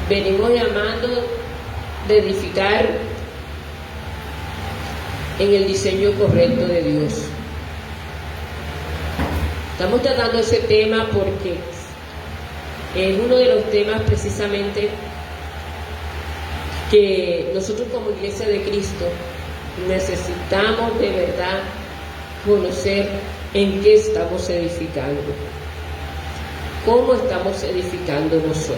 venimos llamando de edificar en el diseño correcto de Dios. Estamos tratando ese tema porque es uno de los temas precisamente que nosotros como Iglesia de Cristo necesitamos de verdad conocer en qué estamos edificando, cómo estamos edificando nosotros.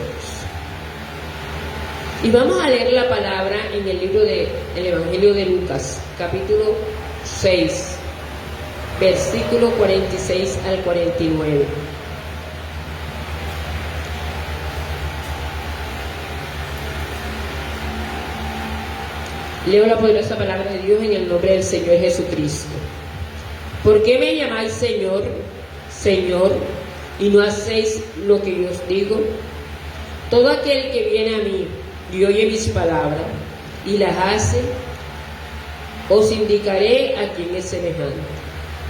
Y vamos a leer la palabra en el libro del Evangelio de Lucas, capítulo 6, versículo 46 al 49. Leo la poderosa palabra de Dios en el nombre del Señor Jesucristo. ¿Por qué me llamáis Señor, Señor, y no hacéis lo que yo os digo? Todo aquel que viene a mí y oye mis palabras y las hace, os indicaré a quién es semejante.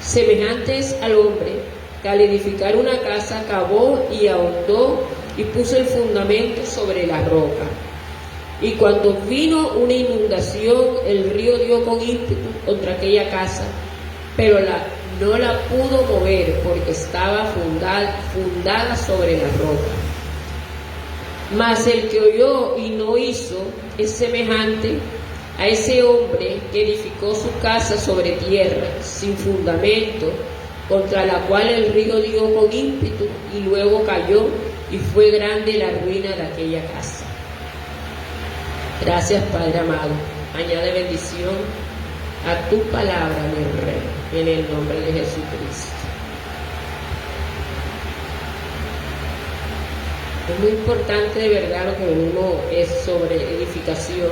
Semejante es al hombre que al edificar una casa cavó y ahondó y puso el fundamento sobre la roca. Y cuando vino una inundación, el río dio con ímpetu contra aquella casa, pero no la pudo mover porque estaba fundada sobre la roca. Mas el que oyó y no hizo es semejante a ese hombre que edificó su casa sobre tierra, sin fundamento, contra la cual el río dio con ímpetu y luego cayó, y fue grande la ruina de aquella casa. Gracias, Padre amado. Añade bendición a tu palabra, mi Rey, en el nombre de Jesucristo. Es muy importante de verdad lo que uno es sobre edificación.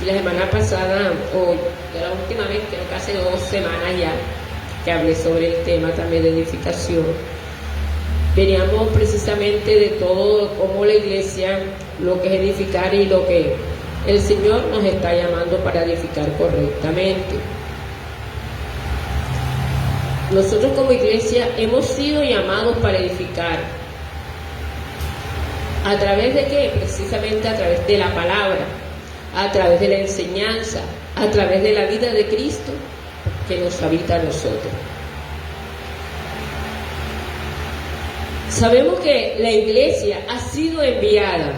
Y la semana pasada, o la última vez, creo que hace 2 semanas ya, que hablé sobre el tema también de edificación. Veníamos precisamente de todo, cómo la iglesia, lo que es edificar y lo que el Señor nos está llamando para edificar correctamente. Nosotros como iglesia hemos sido llamados para edificar. ¿A través de qué? Precisamente a través de la palabra, a través de la enseñanza, a través de la vida de Cristo que nos habita a nosotros. Sabemos que la iglesia ha sido enviada.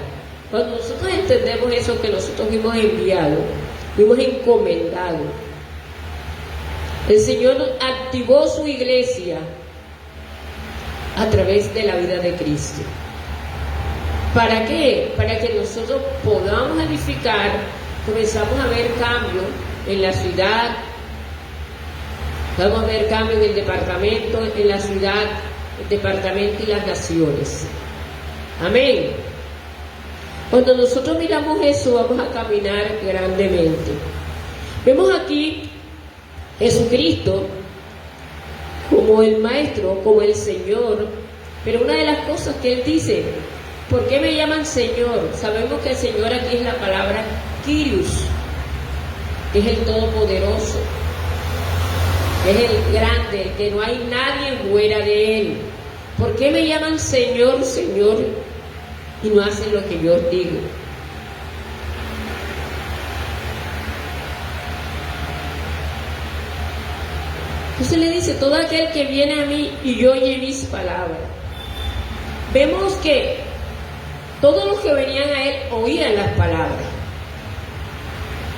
Cuando nosotros entendemos eso, que nosotros fuimos enviados, fuimos encomendados, el Señor activó su iglesia a través de la vida de Cristo. ¿Para qué? Para que nosotros podamos edificar, comenzamos a ver cambio en la ciudad, vamos a ver cambio en el departamento, en la ciudad, el departamento y las naciones. Amén. Cuando nosotros miramos eso, vamos a caminar grandemente. Vemos aquí Jesucristo como el Maestro, como el Señor, pero una de las cosas que Él dice: ¿por qué me llaman Señor? Sabemos que el Señor aquí es la palabra Kyrios, que es el Todopoderoso, que es el grande, que no hay nadie fuera de Él. ¿Por qué me llaman Señor, Señor, y no hacen lo que yo os digo? Entonces le dice: todo aquel que viene a mí y oye mis palabras. Vemos que todos los que venían a Él oían las palabras.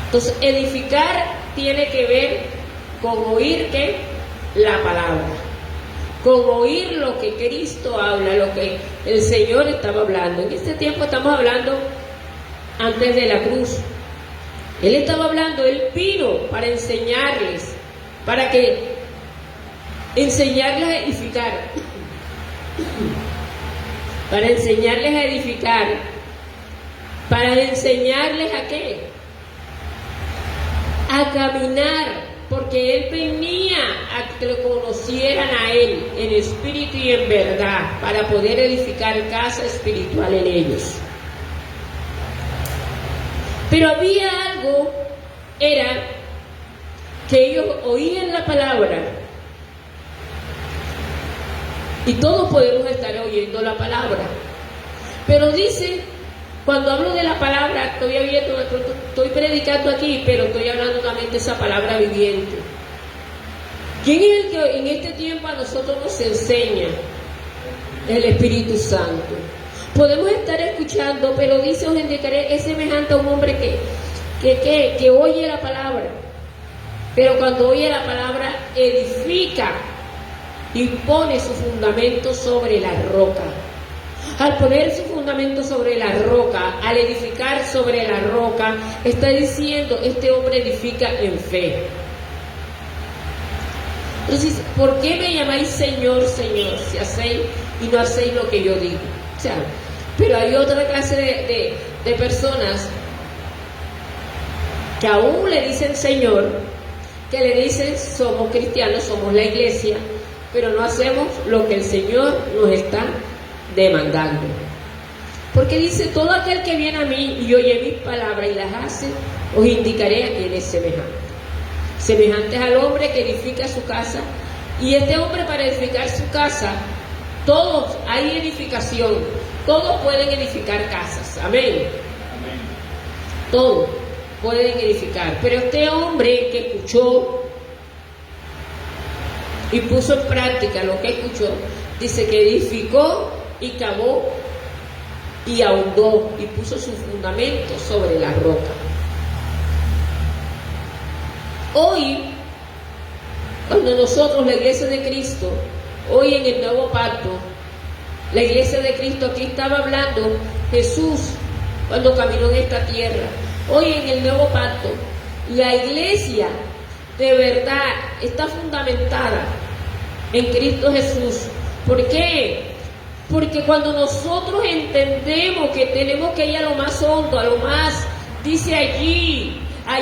Entonces, edificar tiene que ver con oír ¿qué? La palabra, con oír lo que Cristo habla, lo que el Señor estaba hablando. En este tiempo estamos hablando antes de la cruz. Él estaba hablando, Él vino para enseñarles, para enseñarles a edificar. Para enseñarles a edificar, para enseñarles a qué, a caminar, porque Él venía a que lo conocieran a Él en espíritu y en verdad, para poder edificar casa espiritual en ellos. Pero había algo, era que ellos oían la palabra. Y todos podemos estar oyendo la palabra. Pero dice Cuando hablo de la palabra, estoy predicando aquí, pero estoy hablando también de esa palabra viviente. ¿Quién es el que en este tiempo a nosotros nos enseña? El Espíritu Santo. Podemos estar escuchando, pero dice, os indicaré, es semejante a un hombre que oye la palabra, pero cuando oye la palabra edifica y pone su fundamento sobre la roca. Al poner su fundamento sobre la roca, al edificar sobre la roca, está diciendo, este hombre edifica en fe. Entonces, ¿por qué me llamáis Señor, Señor, si hacéis y no hacéis lo que yo digo? O sea, pero hay otra clase de personas que aún le dicen Señor, que le dicen somos cristianos, somos la iglesia, pero no hacemos lo que el Señor nos está demandando. Porque dice, todo aquel que viene a mí y oye mis palabras y las hace, os indicaré a quién es semejante. Semejante al hombre que edifica su casa. Y este hombre, para edificar su casa, todos, hay edificación, todos pueden edificar casas, amén. Todos pueden edificar, pero este hombre que escuchó y puso en práctica lo que escuchó, dice que edificó y cavó y ahondó y puso su fundamento sobre la roca. Hoy, cuando nosotros, la iglesia de Cristo, hoy en el nuevo pacto, la iglesia de Cristo, aquí estaba hablando Jesús cuando caminó en esta tierra. Hoy en el nuevo pacto, la iglesia de verdad está fundamentada en Cristo Jesús. ¿Por qué? Porque cuando nosotros entendemos que tenemos que ir a lo más hondo, a lo más, dice allí a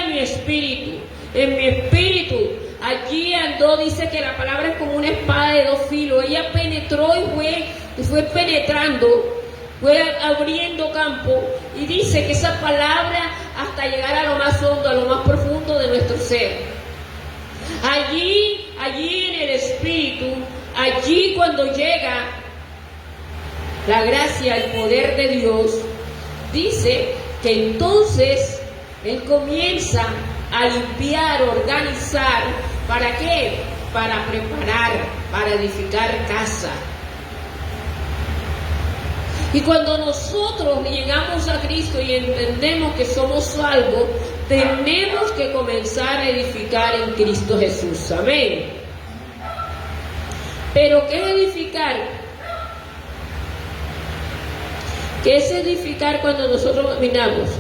mi espíritu, en mi espíritu, allí andó, dice que la palabra es como una espada de dos filos. Ella penetró y fue penetrando, fue abriendo campo, y dice que esa palabra hasta llegar a lo más hondo, a lo más profundo de nuestro ser. Allí en el espíritu, allí cuando llega la gracia, el poder de Dios, dice que entonces Él comienza a limpiar, organizar, ¿para qué? Para preparar, para edificar casa. Y cuando nosotros llegamos a Cristo y entendemos que somos salvos, tenemos que comenzar a edificar en Cristo Jesús. Amén. Pero ¿qué es edificar? ¿Qué es edificar cuando nosotros miramos?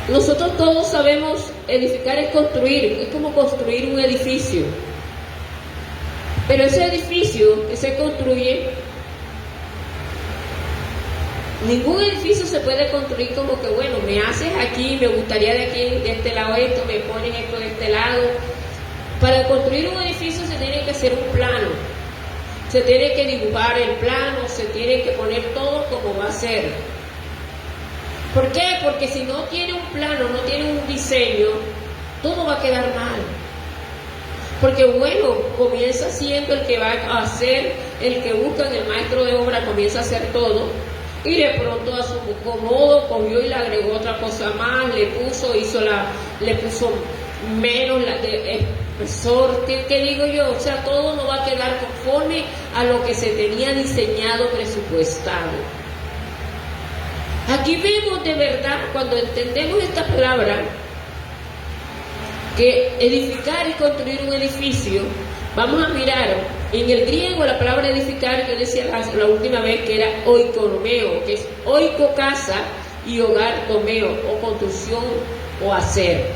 Nosotros todos sabemos, edificar es construir, es como construir un edificio. Pero ese edificio que se construye, ningún edificio se puede construir como que, bueno, me haces aquí, me gustaría de aquí, de este lado esto, me pones esto de este lado. Para construir un edificio se tiene que hacer un plano, se tiene que dibujar el plano, se tiene que poner todo como va a ser. ¿Por qué? Porque si no tiene un plano, no tiene un diseño, todo va a quedar mal. Porque bueno, comienza siendo el que va a hacer, el que busca en el maestro de obra, comienza a hacer todo. Y de pronto a su modo cogió y le agregó otra cosa más, le puso menos de espesor, ¿qué digo yo? O sea, todo no va a quedar conforme a lo que se tenía diseñado, presupuestado. Aquí vemos de verdad, cuando entendemos esta palabra, que edificar y construir un edificio, vamos a mirar, en el griego la palabra edificar, yo decía la última vez que era oikonomeo, que es oiko casa y hogar tomeo, o construcción o hacer.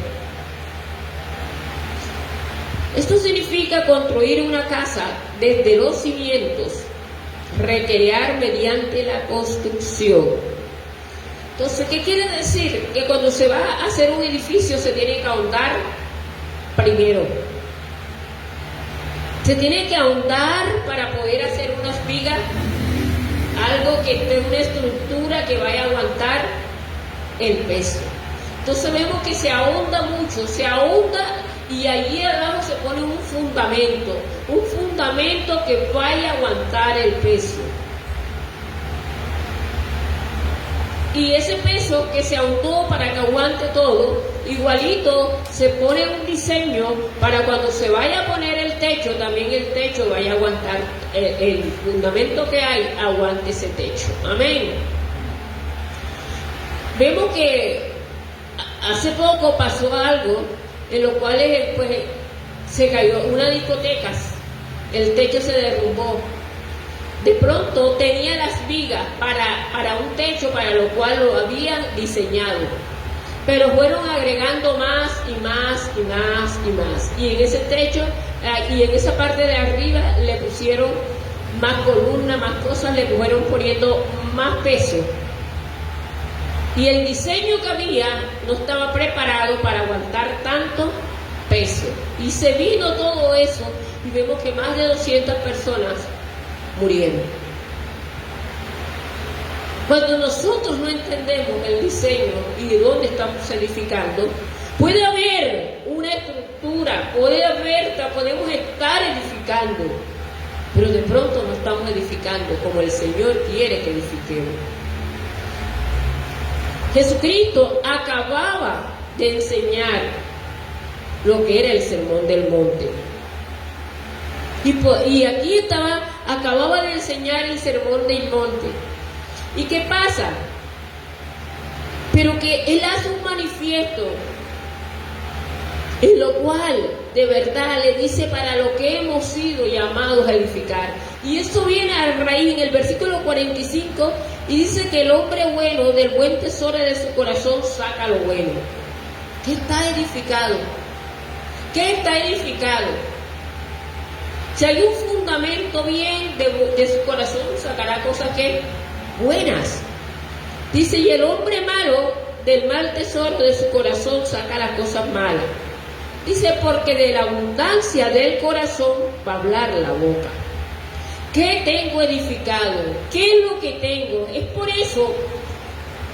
Esto significa construir una casa desde los cimientos, recrear mediante la construcción. Entonces, ¿qué quiere decir? Que cuando se va a hacer un edificio se tiene que ahondar primero. Se tiene que ahondar para poder hacer unas vigas, algo que esté en una estructura que vaya a aguantar el peso. Entonces vemos que se ahonda mucho, se ahonda y allí abajo se pone un fundamento que vaya a aguantar el peso. Y ese peso que se ahondó para que aguante todo, igualito se pone un diseño para cuando se vaya a poner el techo, también el techo vaya a aguantar, el fundamento que hay, aguante ese techo. Amén. Vemos que hace poco pasó algo en lo cual pues, se cayó una discoteca, el techo se derrumbó. De pronto tenía las vigas para un techo para lo cual lo habían diseñado, pero fueron agregando más y más y más y más, y en ese techo y en esa parte de arriba le pusieron más columnas, más cosas, le fueron poniendo más peso, y el diseño que había no estaba preparado para aguantar tanto peso, y se vino todo eso, y vemos que más de 200 personas murieron. Cuando nosotros no entendemos el diseño y de dónde estamos edificando, puede haber una estructura, podemos estar edificando, pero de pronto no estamos edificando como el Señor quiere que edifiquemos. Jesucristo acababa de enseñar lo que era el Sermón del Monte. Y aquí acababa de enseñar el Sermón del Monte. ¿Y qué pasa? Pero que Él hace un manifiesto en lo cual de verdad le dice para lo que hemos sido llamados a edificar. Y esto viene a raíz en el versículo 45 y dice que el hombre bueno del buen tesoro de su corazón saca lo bueno. ¿Qué está edificado? ¿Qué está edificado? Si hay un fundamento bien de su corazón, sacará cosas que buenas. Dice, y el hombre malo del mal tesoro de su corazón saca las cosas malas. Dice, porque de la abundancia del corazón va a hablar la boca. ¿Qué tengo edificado? ¿Qué es lo que tengo? Es por eso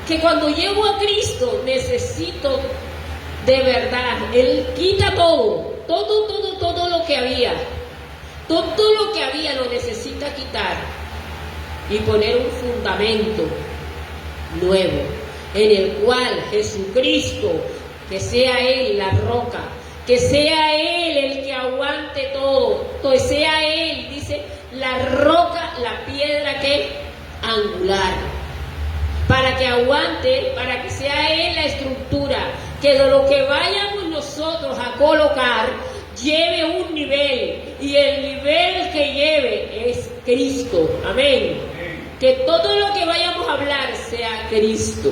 que cuando llego a Cristo necesito de verdad, Él quita todo lo que había. Todo lo que había lo necesita quitar y poner un fundamento nuevo, en el cual Jesucristo, que sea Él la roca, que sea Él el que aguante todo, que sea Él, dice, la roca, la piedra que angular, para que aguante, para que sea Él la estructura, que de lo que vayamos nosotros a colocar, lleve un nivel, y el nivel que lleve es Cristo. Amén. Que todo lo que vayamos a hablar sea Cristo.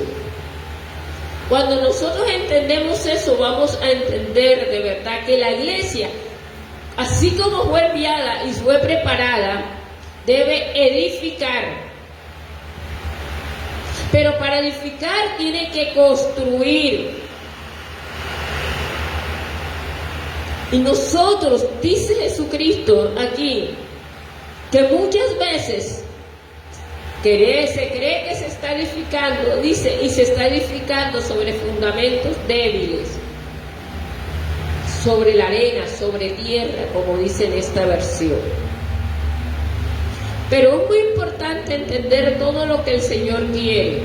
Cuando nosotros entendemos eso, vamos a entender de verdad que la iglesia, así como fue enviada y fue preparada, debe edificar. Pero para edificar tiene que construir. Y nosotros, dice Jesucristo aquí, que muchas veces se cree que se está edificando, dice, y se está edificando sobre fundamentos débiles, sobre la arena, sobre tierra, como dice en esta versión. Pero es muy importante entender todo lo que el Señor quiere.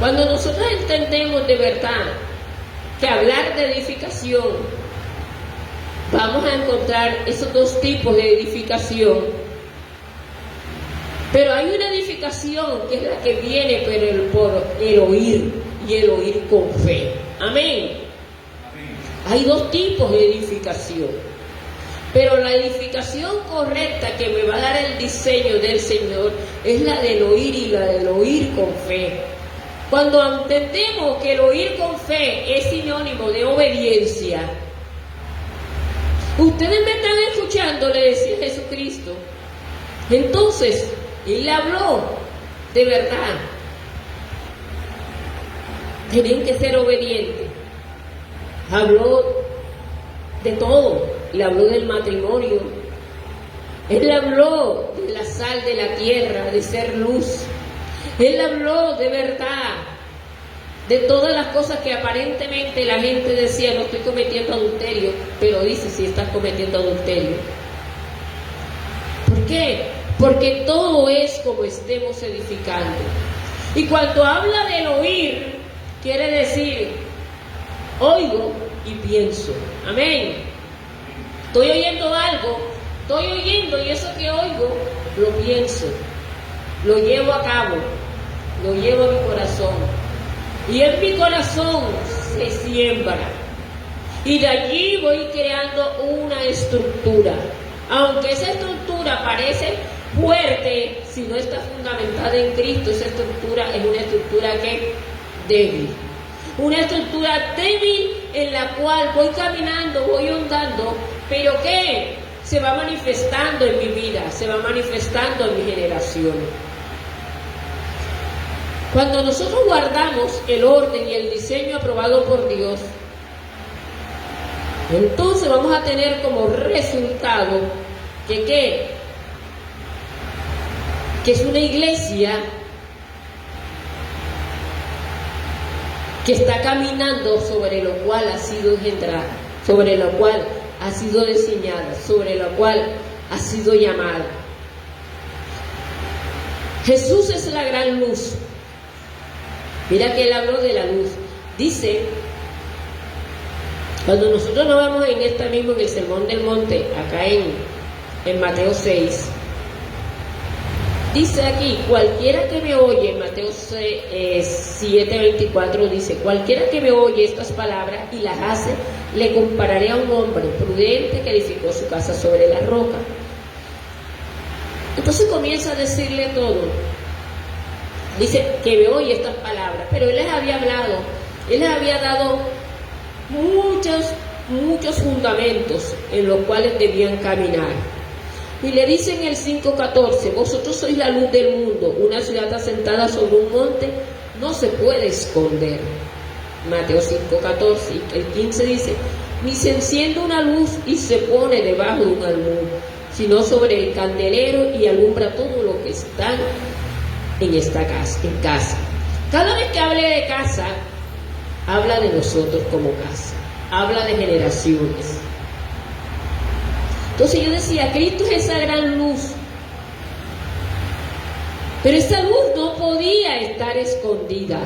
Cuando nosotros entendemos de verdad que hablar de edificación, vamos a encontrar esos dos tipos de edificación. Pero hay una edificación que es la que viene por el oír, y el oír con fe. Amén. Hay dos tipos de edificación. Pero la edificación correcta que me va a dar el diseño del Señor es la del oír, y la del oír con fe. Cuando entendemos que el oír con fe es sinónimo de obediencia, ustedes me están escuchando, le decía Jesucristo. Entonces, Él habló de verdad. Tienen que ser obedientes. Habló de todo. Él habló del matrimonio. Él habló de la sal de la tierra, de ser luz. Él habló de verdad, de todas las cosas que aparentemente la gente decía, no estoy cometiendo adulterio, pero dice si estás cometiendo adulterio. ¿Por qué? porque todo es como estemos edificando. Y cuando habla del oír, quiere decir, oigo y pienso. Amén. Estoy oyendo algo, estoy oyendo y eso que oigo, lo pienso, lo llevo a cabo, lo llevo a mi corazón. Y en mi corazón se siembra. Y de allí voy creando una estructura. Aunque esa estructura parece fuerte, si no está fundamentada en Cristo, esa estructura es una estructura que débil. Una estructura débil en la cual voy caminando, voy andando, pero que se va manifestando en mi vida, se va manifestando en mi generación. Cuando nosotros guardamos el orden y el diseño aprobado por Dios, entonces vamos a tener como resultado que es una iglesia que está caminando sobre lo cual ha sido engendrada, sobre lo cual ha sido diseñada, sobre lo cual ha sido llamada. Jesús es la gran luz. Mira que él habló de la luz. Dice, cuando nosotros nos vamos en esta mismo, en el Sermón del Monte, acá en Mateo 6, dice aquí, cualquiera que me oye, en Mateo 7:24 dice, cualquiera que me oye estas palabras y las hace, le compararé a un hombre prudente que edificó su casa sobre la roca. Entonces comienza a decirle todo. Dice que me oye estas palabras, pero él les había hablado, él les había dado muchos fundamentos en los cuales debían caminar. Y le dice en el 5:14, vosotros sois la luz del mundo, una ciudad asentada sobre un monte no se puede esconder. Mateo 5:14, el 15 dice, ni se enciende una luz y se pone debajo de un almud, sino sobre el candelero y alumbra todo lo que está en casa. Cada vez que hable de casa, habla de nosotros como casa, habla de generaciones. Entonces yo decía, Cristo es esa gran luz, pero esa luz no podía estar escondida.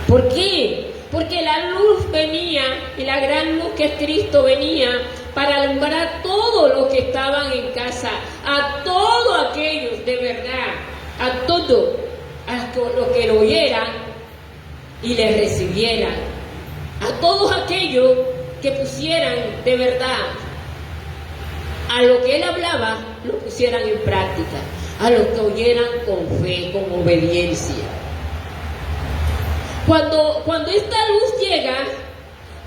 ¿Por qué? Porque la luz venía, y la gran luz que es Cristo venía para alumbrar todo lo que estaban en casa, a todos aquellos de verdad, a todos los que lo oyeran y le recibieran, a todos aquellos que pusieran de verdad a lo que él hablaba, lo pusieran en práctica, a los que oyeran con fe, con obediencia. Cuando esta luz llega,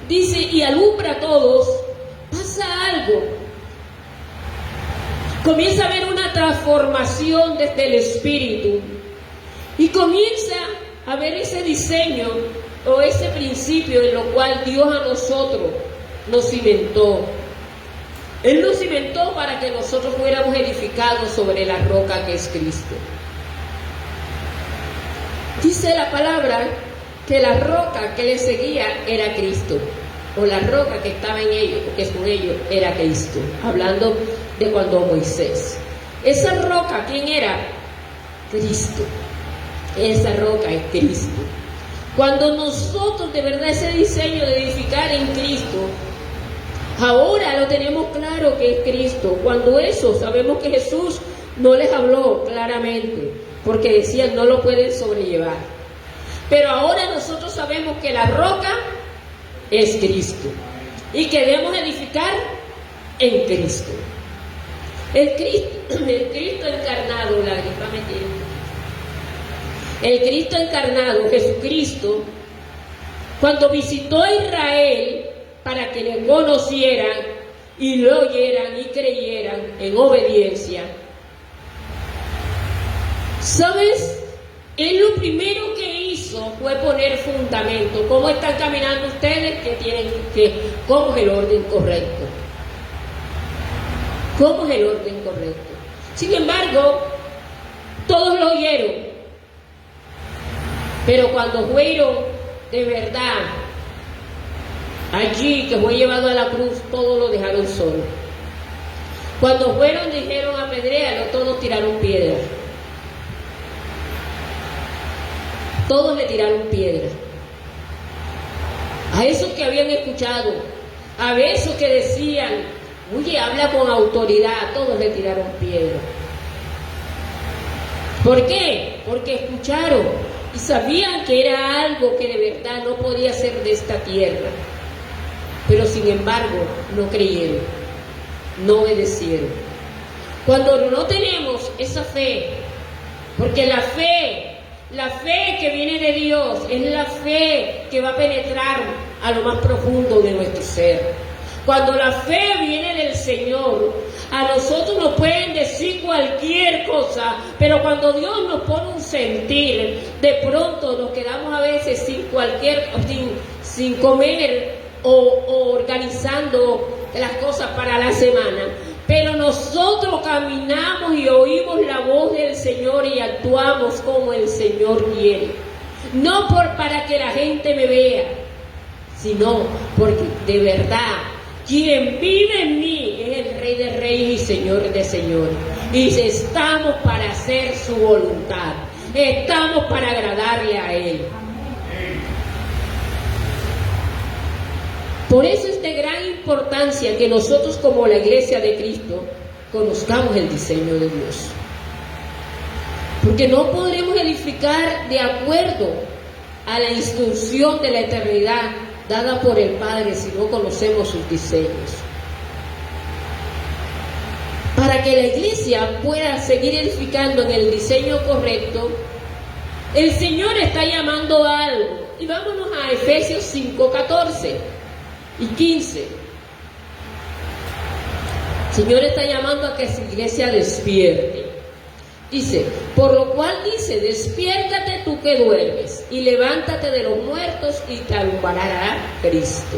dice, y alumbra a todos, pasa algo. Comienza a haber una transformación desde el espíritu y comienza a ver ese diseño o ese principio en lo cual Dios a nosotros nos cimentó. Él nos cimentó para que nosotros fuéramos edificados sobre la roca que es Cristo. Dice la palabra que la roca que le seguía era Cristo, o la roca que estaba en ellos, porque con ellos era Cristo, hablando de cuando Moisés. Esa roca, ¿quién era? Cristo. Esa roca es Cristo. Cuando nosotros de verdad ese diseño de edificar en Cristo, ahora lo tenemos claro que es Cristo. Cuando eso, sabemos que Jesús no les habló claramente, porque decían no lo pueden sobrellevar. Pero ahora nosotros sabemos que la roca es Cristo y que debemos edificar en Cristo. El Cristo encarnado, la gripa me tiene. El Cristo encarnado, Jesucristo, cuando visitó a Israel para que le conocieran y lo oyeran y creyeran en obediencia, ¿sabes? Él lo primero que hizo fue poner fundamento. ¿Cómo están caminando ustedes? ¿Cómo es el orden correcto? ¿Cómo es el orden correcto? Sin embargo, todos lo oyeron. Pero cuando fueron de verdad allí, que fue llevado a la cruz, todos lo dejaron solo. Cuando fueron, dijeron apedréalo, todos tiraron piedra. Todos le tiraron piedra. A esos que habían escuchado, a esos que decían, oye, habla con autoridad, todos le tiraron piedra. ¿Por qué? Porque escucharon y sabían que era algo que de verdad no podía ser de esta tierra. Pero sin embargo, no creyeron, no obedecieron. Cuando no tenemos esa fe, porque la fe que viene de Dios es la fe que va a penetrar a lo más profundo de nuestro ser. Cuando la fe viene del Señor, a nosotros nos pueden decir cualquier cosa, pero cuando Dios nos pone un sentir, de pronto nos quedamos a veces sin comer o organizando las cosas para la semana. Pero nosotros caminamos y oímos la voz del Señor y actuamos como el Señor quiere. No para que la gente me vea, sino porque de verdad quien vive en mí es el Rey de Reyes y Señor de Señores. Y estamos para hacer su voluntad, estamos para agradarle a Él. Por eso es de gran importancia que nosotros como la Iglesia de Cristo conozcamos el diseño de Dios. Porque no podremos edificar de acuerdo a la instrucción de la eternidad dada por el Padre si no conocemos sus diseños. Para que la Iglesia pueda seguir edificando en el diseño correcto, el Señor está llamando a algo. Y vámonos a Efesios 5:14 y 15. El Señor está llamando a que su iglesia despierte. Dice, por lo cual dice, despiértate tú que duermes y levántate de los muertos y te alumbrará Cristo.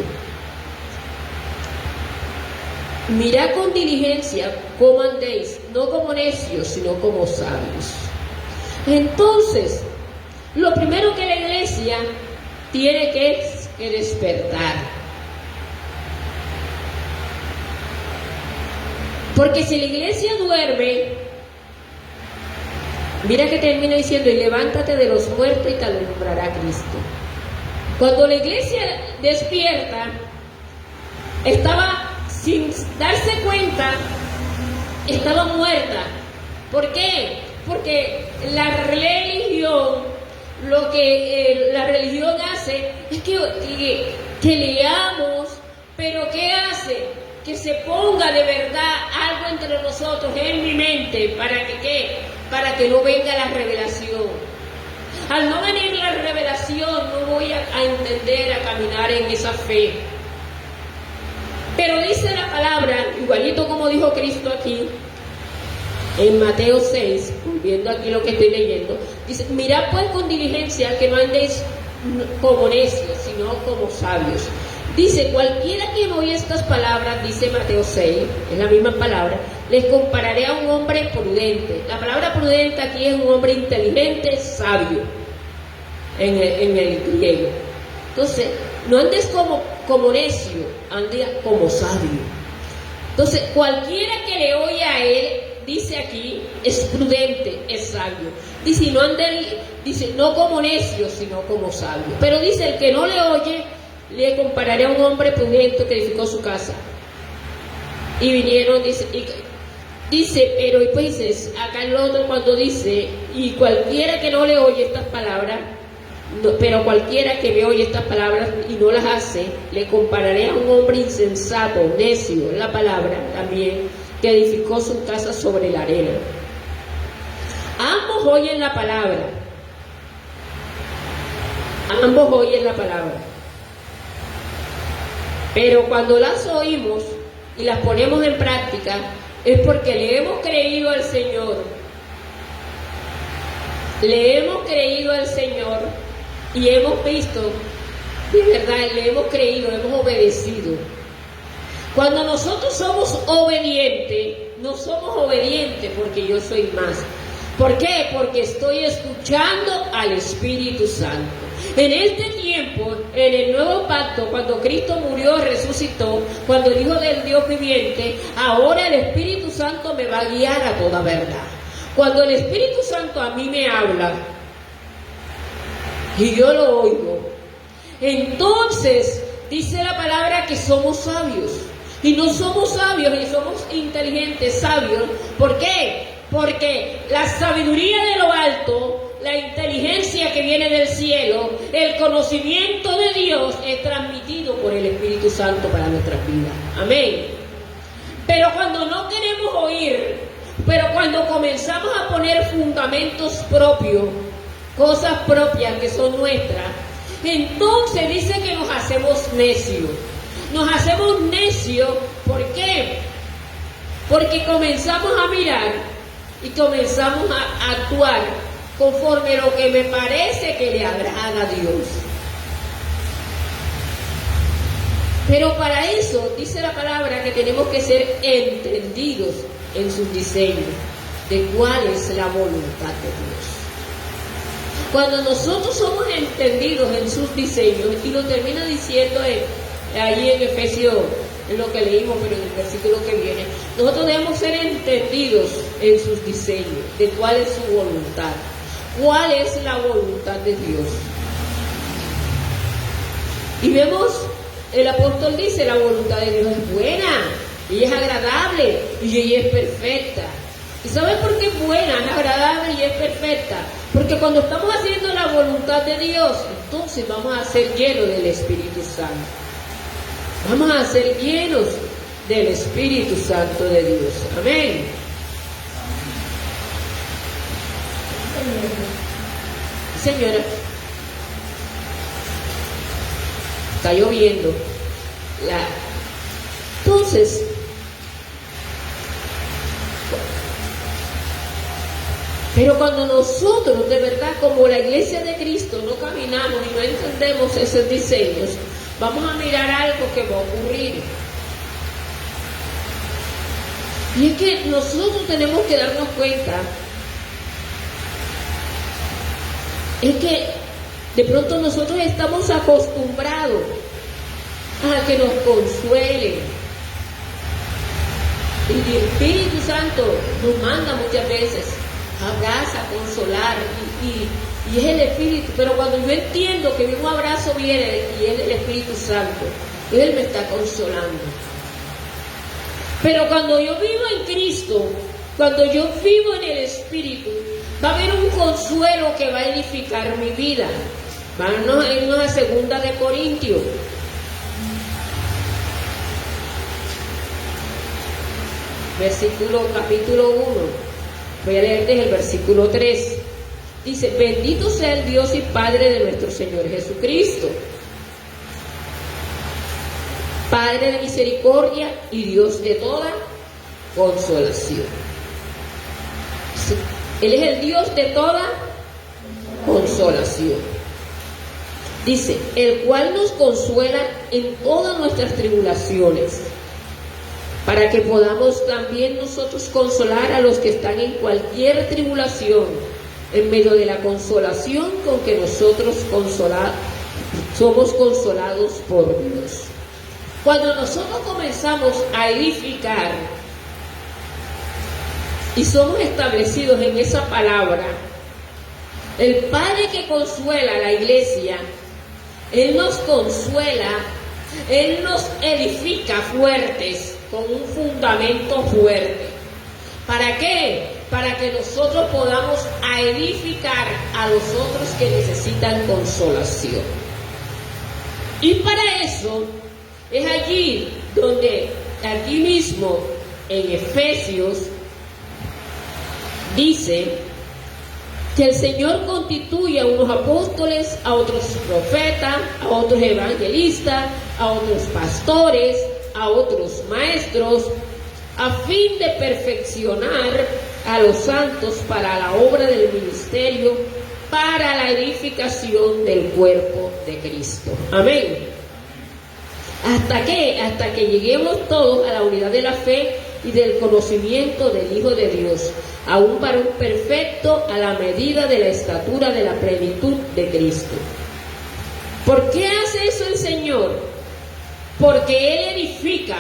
Mirad con diligencia cómo andéis, no como necios, sino como sabios. Entonces, lo primero que la iglesia tiene que despertar. Porque si la iglesia duerme, mira que termina diciendo, y levántate de los muertos y te alumbrará Cristo. Cuando la iglesia despierta, estaba sin darse cuenta, estaba muerta. ¿Por qué? Porque la religión, lo que la religión hace es que leamos, pero ¿qué hace? Que se ponga de verdad algo entre nosotros, en mi mente, ¿para que qué? Para que no venga la revelación. Al no venir la revelación, no voy a entender, a caminar en esa fe. Pero dice la palabra, igualito como dijo Cristo aquí, en Mateo 6, viendo aquí lo que estoy leyendo, dice, mirad pues con diligencia que no andéis como necios, sino como sabios. Dice, cualquiera que oye estas palabras, dice Mateo 6, es la misma palabra, les compararé a un hombre prudente. La palabra prudente aquí es un hombre inteligente, sabio, en el griego. Entonces, no andes como necio, andes como sabio. Entonces, cualquiera que le oye a él, dice aquí, es prudente, es sabio. Dice, no como necio, sino como sabio. Pero dice, el que no le oye, le compararé a un hombre prudente que edificó su casa. Y vinieron, dice, pero pues dice, acá el otro cuando dice, y cualquiera que no le oye estas palabras, pero cualquiera que me oye estas palabras y no las hace, le compararé a un hombre insensato, necio, la palabra también, que edificó su casa sobre la arena. Ambos oyen la palabra. Ambos oyen la palabra. Pero cuando las oímos y las ponemos en práctica, es porque le hemos creído al Señor. Le hemos creído al Señor y hemos visto, de verdad, le hemos creído, hemos obedecido. Cuando nosotros somos obedientes, no somos obedientes porque yo soy más. ¿Por qué? Porque estoy escuchando al Espíritu Santo. En este tiempo, en el nuevo pacto, cuando Cristo murió, resucitó, cuando el Hijo del Dios viviente, ahora el Espíritu Santo me va a guiar a toda verdad. Cuando el Espíritu Santo a mí me habla y yo lo oigo, entonces dice la palabra que somos sabios. Y no somos sabios ni somos inteligentes, sabios. ¿Por qué? Porque la sabiduría de lo alto, la inteligencia que viene del cielo, el conocimiento de Dios es transmitido por el Espíritu Santo para nuestras vidas. Amén. Pero cuando no queremos oír, pero cuando comenzamos a poner fundamentos propios, cosas propias que son nuestras, entonces dice que nos hacemos necios. Nos hacemos necios, ¿por qué? Porque comenzamos a mirar y comenzamos a actuar conforme lo que me parece que le agrada a Dios. Pero para eso dice la palabra que tenemos que ser entendidos en sus diseños, de cuál es la voluntad de Dios. Cuando nosotros somos entendidos en sus diseños, y lo termina diciendo allí en Efesios, en lo que leímos, pero en el versículo que viene, nosotros debemos ser entendidos en sus diseños, de cuál es su voluntad, cuál es la voluntad de Dios. Y vemos, el apóstol dice, la voluntad de Dios es buena, ella es agradable y ella es perfecta. ¿Y sabes por qué es buena, es agradable y es perfecta? Porque cuando estamos haciendo la voluntad de Dios, entonces vamos a ser llenos del Espíritu Santo. Vamos a ser llenos del Espíritu Santo de Dios. Amén. Señora, está lloviendo. Entonces, pero cuando nosotros de verdad, como la iglesia de Cristo, no caminamos y no entendemos esos diseños, vamos a mirar algo que va a ocurrir. Y es que nosotros tenemos que darnos cuenta, es que de pronto nosotros estamos acostumbrados a que nos consuelen. Y el Espíritu Santo nos manda muchas veces abraza, consolar, y es el Espíritu. Pero cuando yo entiendo que un abrazo viene y es el Espíritu Santo, Él me está consolando. Pero cuando yo vivo en Cristo, cuando yo vivo en el Espíritu, va a haber un consuelo que va a edificar mi vida. Vamos a irnos a 2 de Corintios. Capítulo 1. Voy a leer desde el versículo 3. Dice: bendito sea el Dios y Padre de nuestro Señor Jesucristo, Padre de misericordia y Dios de toda consolación. Él es el Dios de toda consolación. Dice: el cual nos consuela en todas nuestras tribulaciones, para que podamos también nosotros consolar a los que están en cualquier tribulación, en medio de la consolación con que nosotros somos consolados por Dios. Cuando nosotros comenzamos a edificar y somos establecidos en esa palabra, el Padre que consuela a la iglesia, Él nos consuela, Él nos edifica fuertes, con un fundamento fuerte. ¿Para qué? Para que nosotros podamos edificar a los otros que necesitan consolación. Y para eso es allí donde, aquí mismo en Efesios, dice que el Señor constituye a unos apóstoles, a otros profetas, a otros evangelistas, a otros pastores, a otros maestros, a fin de perfeccionar a los santos para la obra del ministerio, para la edificación del cuerpo de Cristo. Amén. ¿Hasta qué? Hasta que lleguemos todos a la unidad de la fe y del conocimiento del Hijo de Dios, a un varón perfecto a la medida de la estatura de la plenitud de Cristo. ¿Por qué hace eso el Señor? Porque Él edifica.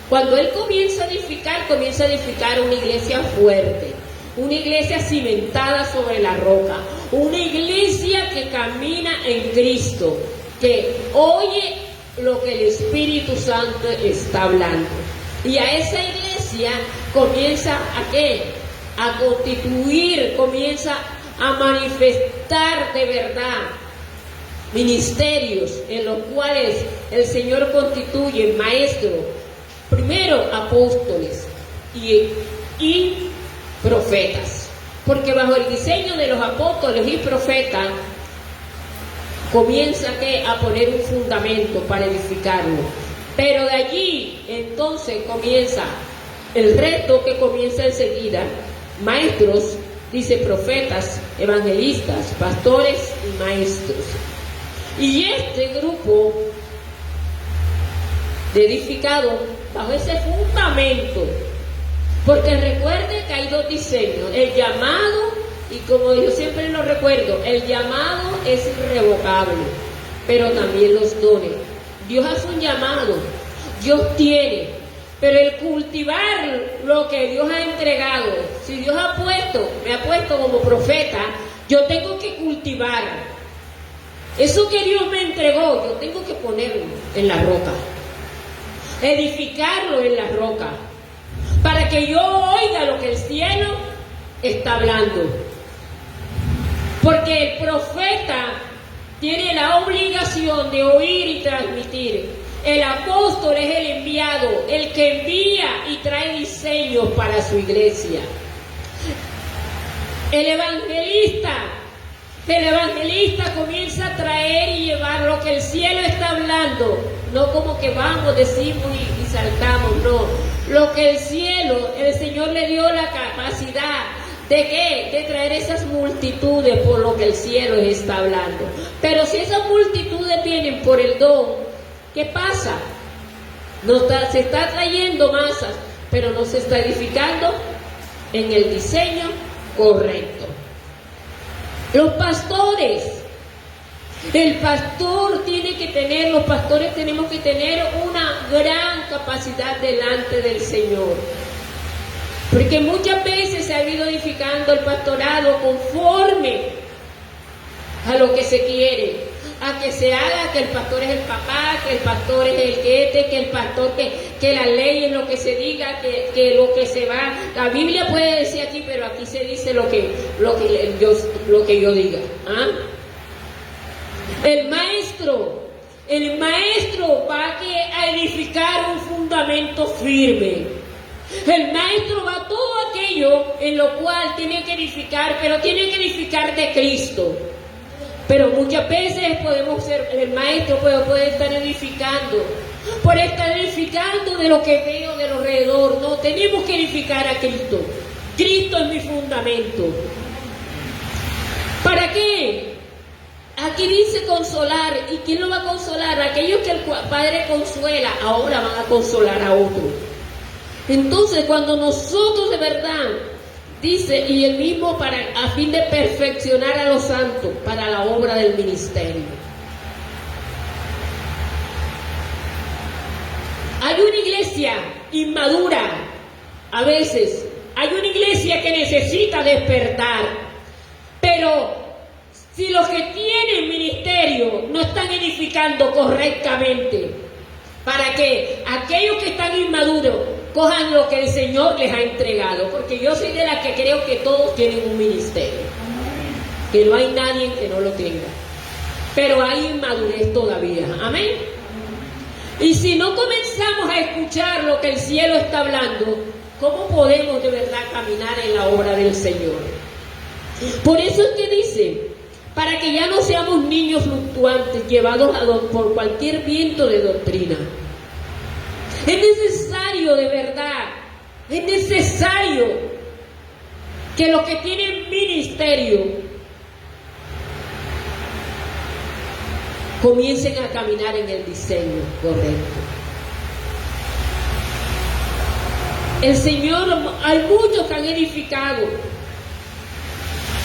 Cuando Él comienza a edificar una iglesia fuerte, una iglesia cimentada sobre la roca, una iglesia que camina en Cristo, que oye lo que el Espíritu Santo está hablando. Y a esa iglesia comienza ¿a qué? A constituir, comienza a manifestar de verdad ministerios en los cuales el Señor constituye maestros, primero apóstoles y profetas, porque bajo el diseño de los apóstoles y profetas comienza a poner un fundamento para edificarlo, pero de allí entonces comienza el reto que comienza enseguida: maestros, dice, profetas, evangelistas, pastores y maestros. Y este grupo de edificado bajo ese fundamento, porque recuerde que hay dos diseños: el llamado, y como yo siempre lo recuerdo, el llamado es irrevocable, pero también los dones. Dios hace un llamado, Dios tiene, pero el cultivar lo que Dios ha entregado, si Dios me ha puesto como profeta, yo tengo que cultivar eso que Dios me entregó, yo tengo que ponerlo en la roca, edificarlo en la roca, para que yo oiga lo que el cielo está hablando. Porque el profeta tiene la obligación de oír y transmitir. El apóstol es el enviado, el que envía y trae diseños para su iglesia. El evangelista comienza a traer y llevar lo que el cielo está hablando, no como que vamos, decimos y saltamos, no. Lo que el Señor le dio la capacidad ¿de qué? De traer esas multitudes por lo que el cielo está hablando. Pero si esas multitudes vienen por el don, ¿qué pasa? Se está trayendo masas, pero no se está edificando en el diseño correcto. Los pastores, los pastores tenemos que tener una gran capacidad delante del Señor. Porque muchas veces se ha ido edificando el pastorado conforme a lo que se quiere, a que se haga que el pastor es el papá, que el pastor es el que el pastor que la ley es lo que se diga, que lo que se va. La Biblia puede decir aquí, pero aquí se dice lo que yo diga. ¿Ah? El maestro va a edificar un fundamento firme. El maestro va a todo aquello en lo cual tiene que edificar, pero tiene que edificar de Cristo. Pero muchas veces el maestro puede estar edificando, por estar edificando de lo que veo de alrededor. No, tenemos que edificar a Cristo. Cristo es mi fundamento. ¿Para qué? Aquí dice consolar. ¿Y quién lo va a consolar? Aquellos que el Padre consuela, ahora van a consolar a otros. Entonces, cuando nosotros de verdad, dice, y el mismo a fin de perfeccionar a los santos para la obra del ministerio. Hay una iglesia inmadura, a veces, hay una iglesia que necesita despertar, pero si los que tienen ministerio no están edificando correctamente, para que aquellos que están inmaduros cojan lo que el Señor les ha entregado, porque yo soy de las que creo que todos tienen un ministerio, que no hay nadie que no lo tenga, pero hay inmadurez todavía, amén. Y si no comenzamos a escuchar lo que el cielo está hablando, ¿cómo podemos de verdad caminar en la obra del Señor? Por eso es que dice, para que ya no seamos niños fluctuantes llevados por cualquier viento de doctrina. Es necesario de verdad, es necesario que los que tienen ministerio comiencen a caminar en el diseño correcto. El Señor, hay muchos que han edificado,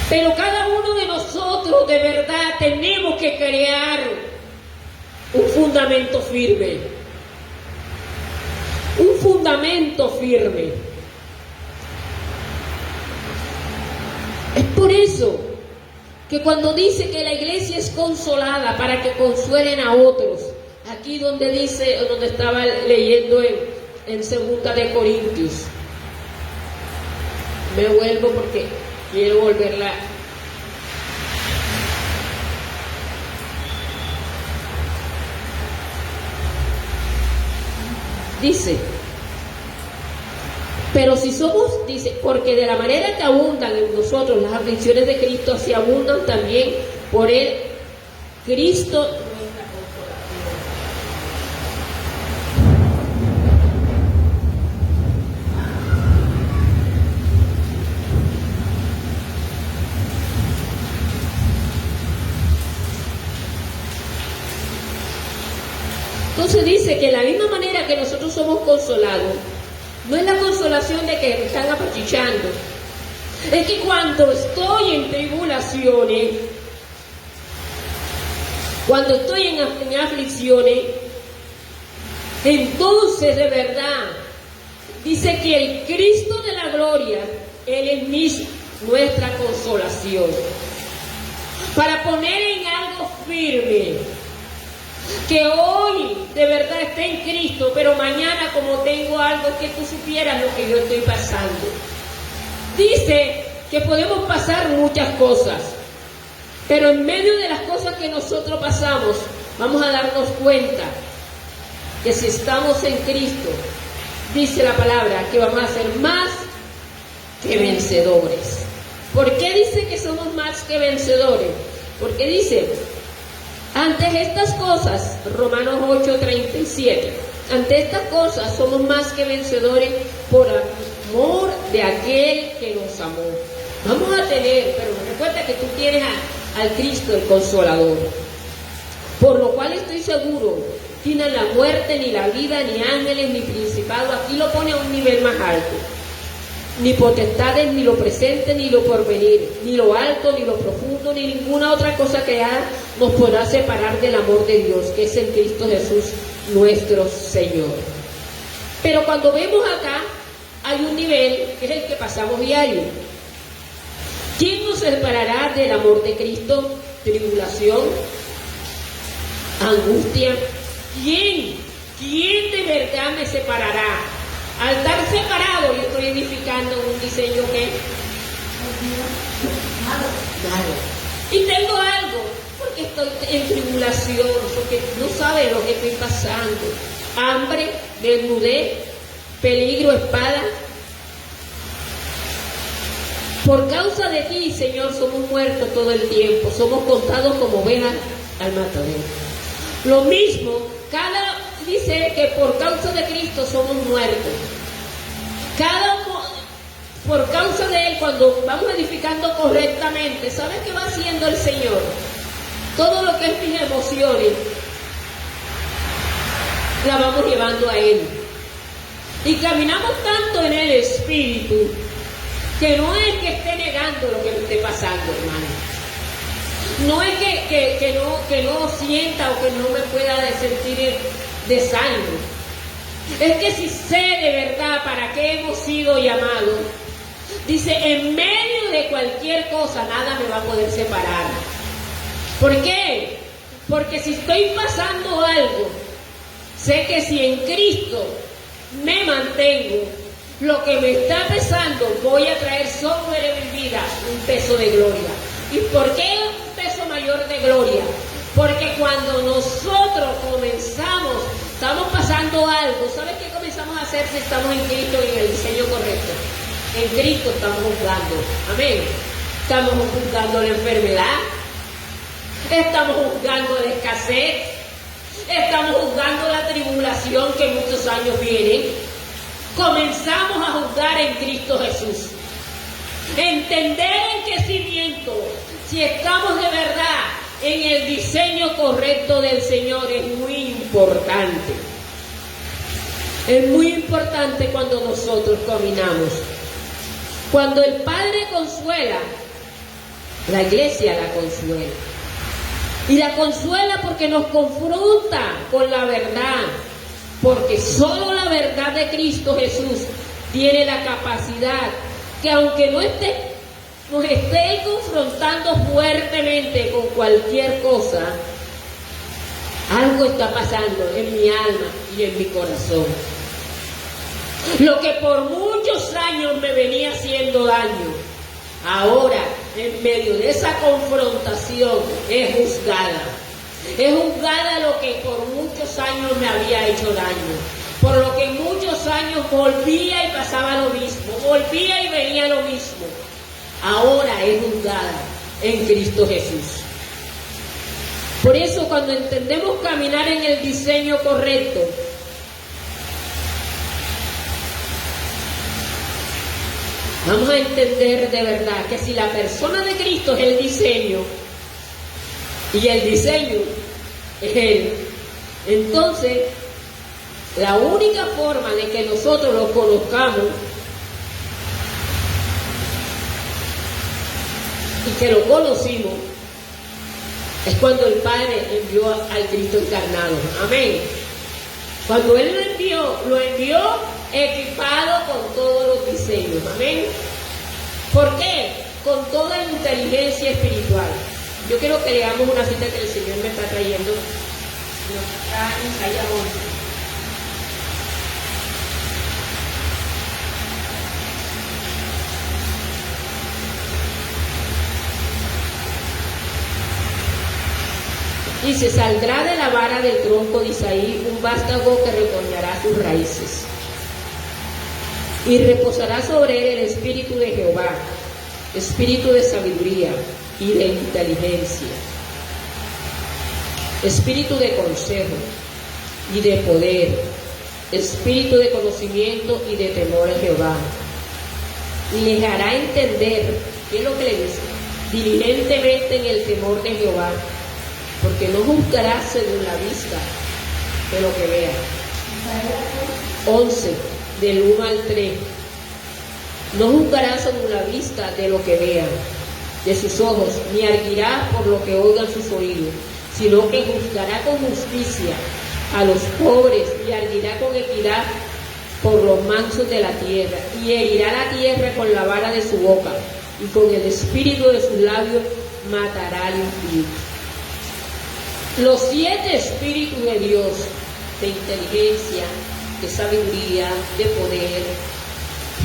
pero cada uno de nosotros de verdad tenemos que crear un fundamento firme. Un fundamento firme. Es por eso que cuando dice que la iglesia es consolada para que consuelen a otros, aquí donde dice, donde estaba leyendo en 2 de Corintios, me vuelvo porque quiero volverla. Dice, pero si somos, dice, porque de la manera que abundan en nosotros las aflicciones de Cristo, así abundan también por él Cristo. Entonces dice que la misma manera que nosotros somos consolados, no es la consolación de que me están apachichando, es que cuando estoy en tribulaciones, cuando estoy en aflicciones, entonces de verdad, dice que el Cristo de la gloria, Él es nuestra consolación, para poner en algo firme, que hoy de verdad esté en Cristo, pero mañana como tengo algo, que tú supieras lo que yo estoy pasando. Dice que podemos pasar muchas cosas, pero en medio de las cosas que nosotros pasamos, vamos a darnos cuenta que si estamos en Cristo, dice la palabra, que vamos a ser más que vencedores. ¿Por qué dice que somos más que vencedores? Porque dice, ante estas cosas, Romanos 8:37, ante estas cosas somos más que vencedores por amor de aquel que nos amó. Vamos a tener, pero recuerda que tú tienes al Cristo, el Consolador. Por lo cual estoy seguro, ni la muerte, ni la vida, ni ángeles, ni principados, aquí lo pone a un nivel más alto, ni potestades, ni lo presente, ni lo porvenir, ni lo alto, ni lo profundo, ni ninguna otra cosa creada nos podrá separar del amor de Dios, que es en Cristo Jesús, nuestro Señor. Pero cuando vemos acá, hay un nivel que es el que pasamos diario. ¿Quién nos separará del amor de Cristo? Tribulación, angustia. ¿Quién? ¿Quién de verdad me separará? Al estar separado, yo estoy edificando un diseño que nada. Y tengo algo, porque estoy en tribulación, porque no sabe lo que estoy pasando. Hambre, desnudez, peligro, espada. Por causa de ti, Señor, somos muertos todo el tiempo, somos contados como ovejas al matadero. Lo mismo, dice que por causa de Cristo somos muertos. Por causa de Él, cuando vamos edificando correctamente, ¿sabes qué va haciendo el Señor? Todo lo que es mis emociones, la vamos llevando a Él. Y caminamos tanto en el Espíritu, que no es que esté negando lo que me esté pasando, hermano. No es que no sienta o que no me pueda sentir desánimo. Es que si sé de verdad para qué hemos sido llamados, dice, en medio de cualquier cosa nada me va a poder separar. ¿Por qué? Porque si estoy pasando algo, sé que si en Cristo me mantengo, lo que me está pesando, voy a traer sobre mi vida un peso de gloria. ¿Y por qué un peso mayor de gloria? Porque cuando nosotros comenzamos, estamos pasando algo, ¿sabes qué comenzamos a hacer si estamos en Cristo y en el diseño correcto? En Cristo estamos juzgando, amén. Estamos juzgando la enfermedad, estamos juzgando la escasez, estamos juzgando la tribulación que muchos años vienen. Comenzamos a juzgar en Cristo Jesús. Entender en qué cimiento, si estamos de verdad en el diseño correcto del Señor, es muy importante. Es muy importante cuando nosotros caminamos. Cuando el Padre consuela, la iglesia la consuela. Y la consuela porque nos confronta con la verdad. Porque solo la verdad de Cristo Jesús tiene la capacidad que aunque nos esté confrontando fuertemente con cualquier cosa, algo está pasando en mi alma y en mi corazón. Lo que por muchos años me venía haciendo daño, ahora en medio de esa confrontación es juzgada. Es juzgada lo que por muchos años me había hecho daño. Por lo que muchos años volvía y pasaba lo mismo. Volvía y venía lo mismo. Ahora es juzgada en Cristo Jesús. Por eso cuando entendemos caminar en el diseño correcto, vamos a entender de verdad que si la persona de Cristo es el diseño y el diseño es Él, entonces la única forma de que nosotros lo conozcamos y que lo conocimos es cuando el Padre envió al Cristo encarnado. Amén. Cuando Él lo envió equipado con todos los diseños. Amén. ¿Por qué? Con toda inteligencia espiritual. Yo quiero que leamos una cita que el Señor me está trayendo. Está en Isaías 11. Dice, saldrá de la vara del tronco de Isaí un vástago que recordará sus raíces. Y reposará sobre él el espíritu de Jehová, espíritu de sabiduría y de inteligencia, espíritu de consejo y de poder, espíritu de conocimiento y de temor a Jehová. Y les hará entender, ¿qué es lo que le dice? Diligentemente en el temor de Jehová, porque no juzgará según la vista de lo que vea. 11, del 1 al 3. No juzgará según la vista de lo que vea de sus ojos, ni arguirá por lo que oigan sus oídos, sino que juzgará con justicia a los pobres y arguirá con equidad por los mansos de la tierra, y herirá la tierra con la vara de su boca, y con el espíritu de sus labios matará al impío. Los 7 espíritus de Dios, de inteligencia, de sabiduría, de poder,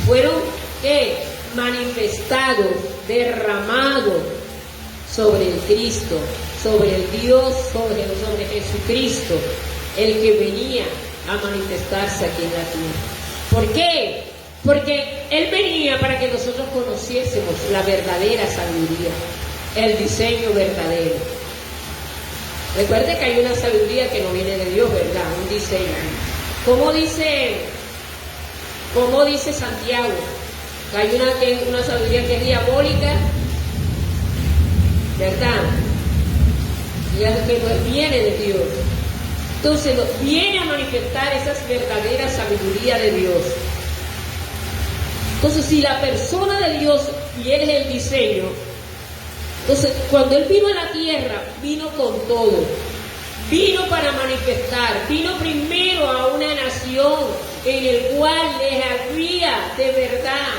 fueron ¿qué? Manifestados, derramados sobre el Cristo, sobre el Dios, sobre Jesucristo, el que venía a manifestarse aquí en la tierra. ¿Por qué? Porque Él venía para que nosotros conociésemos la verdadera sabiduría, el diseño verdadero. Recuerde que hay una sabiduría que no viene de Dios, ¿verdad? Un diseño. ¿Cómo dice Santiago? Que hay una sabiduría que es diabólica, ¿verdad? Y es que no viene de Dios. Entonces viene a manifestar esas verdaderas sabiduría de Dios. Entonces si la persona de Dios y Él es el diseño, entonces cuando Él vino a la tierra, vino con todo. Vino para manifestar, vino primero a una nación en el cual les había de verdad,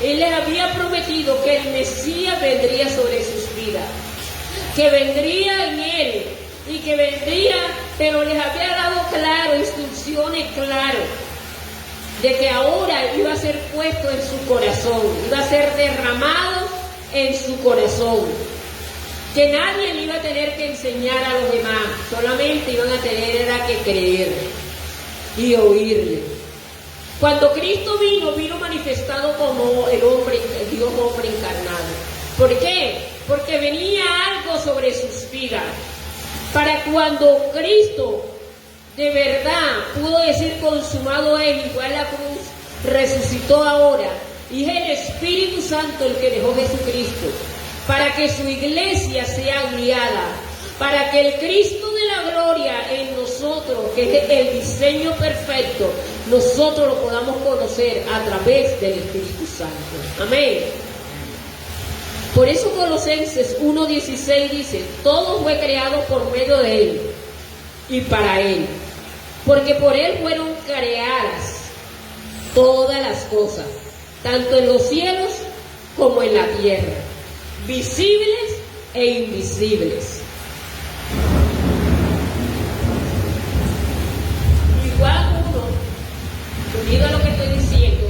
Él les había prometido que el Mesías vendría sobre sus vidas, que vendría en Él y que vendría, pero les había dado instrucciones claras, de que ahora iba a ser puesto en su corazón, iba a ser derramado en su corazón, que nadie le iba a tener que enseñar a los demás, solamente iban a tener que creer y oírle. Cuando Cristo vino manifestado como el Dios hombre encarnado. ¿Por qué? Porque venía algo sobre sus vidas, para cuando Cristo de verdad pudo decir consumado es, igual la cruz, resucitó ahora, y es el Espíritu Santo el que dejó Jesucristo, para que su iglesia sea guiada, para que el Cristo de la gloria en nosotros nosotros, que es el diseño perfecto, nosotros lo podamos conocer a través del Espíritu Santo. Amén. Por eso Colosenses 1:16 dice: todo fue creado por medio de Él y para Él, porque por Él fueron creadas todas las cosas, tanto en los cielos como en la tierra, visibles e invisibles. Igual unido a lo que estoy diciendo,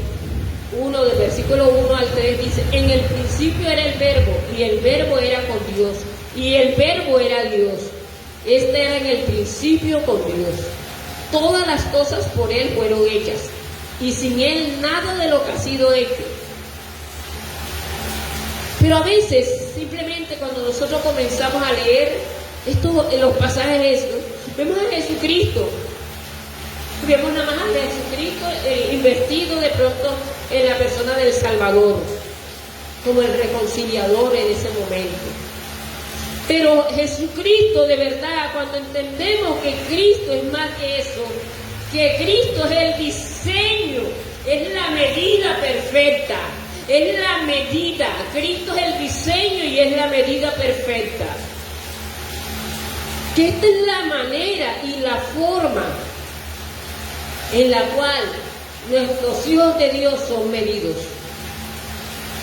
del versículo 1 al 3 dice: en el principio era el verbo, y el verbo era con Dios, y el verbo era Dios. Este era en el principio con Dios. Todas las cosas por Él fueron hechas, y sin Él nada de lo que ha sido hecho. Pero a veces, simplemente cuando nosotros comenzamos a leer en los pasajes estos, vemos a Jesucristo. Vemos nada más a Jesucristo invertido de pronto en la persona del Salvador, como el reconciliador en ese momento. Pero Jesucristo, de verdad, cuando entendemos que Cristo es más que eso, que Cristo es el diseño, es la medida perfecta, es la medida. Cristo es el diseño y es la medida perfecta. Que esta es la manera y la forma en la cual nuestros hijos de Dios son medidos.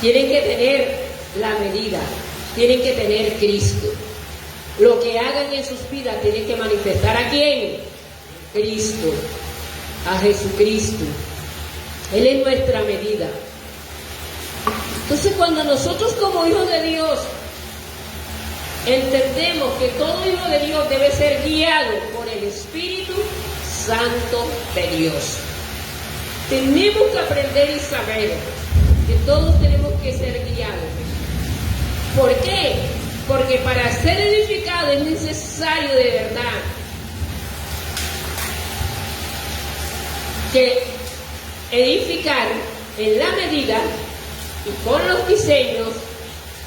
Tienen que tener la medida, tienen que tener Cristo. Lo que hagan en sus vidas tienen que manifestar ¿a quién? Cristo, a Jesucristo. Él es nuestra medida. Entonces, cuando nosotros como hijos de Dios entendemos que todo hijo de Dios debe ser guiado por el Espíritu Santo de Dios, tenemos que aprender y saber que todos tenemos que ser guiados. ¿Por qué? Porque para ser edificado es necesario de verdad que edificar en la medida y con los diseños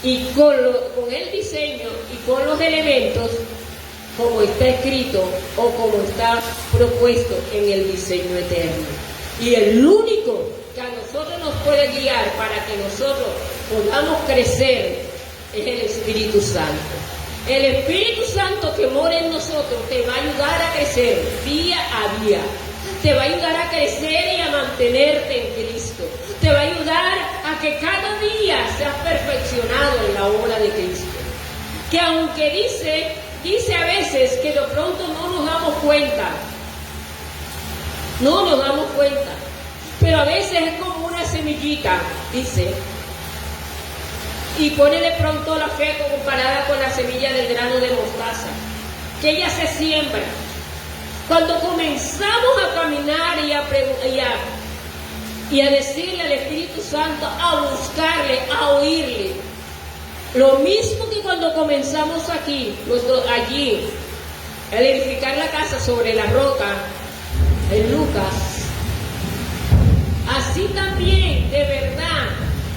y con el diseño y con los elementos como está escrito o como está propuesto en el diseño eterno. Y el único que a nosotros nos puede guiar para que nosotros podamos crecer es el Espíritu Santo. El Espíritu Santo que mora en nosotros te va a ayudar a crecer día a día. Te va a ayudar a crecer y a mantenerte en Cristo. Te va a ayudar a que cada día seas perfeccionado en la obra de Cristo. Que aunque dice a veces que de pronto no nos damos cuenta. No nos damos cuenta. Pero a veces es como una semillita, dice. Y pone de pronto la fe comparada con la semilla del grano de mostaza, que ella se siembra. Cuando comenzamos a caminar y a decirle al Espíritu Santo, a buscarle, a oírle, lo mismo que cuando comenzamos allí, al edificar la casa sobre la roca, en Lucas, así también, de verdad,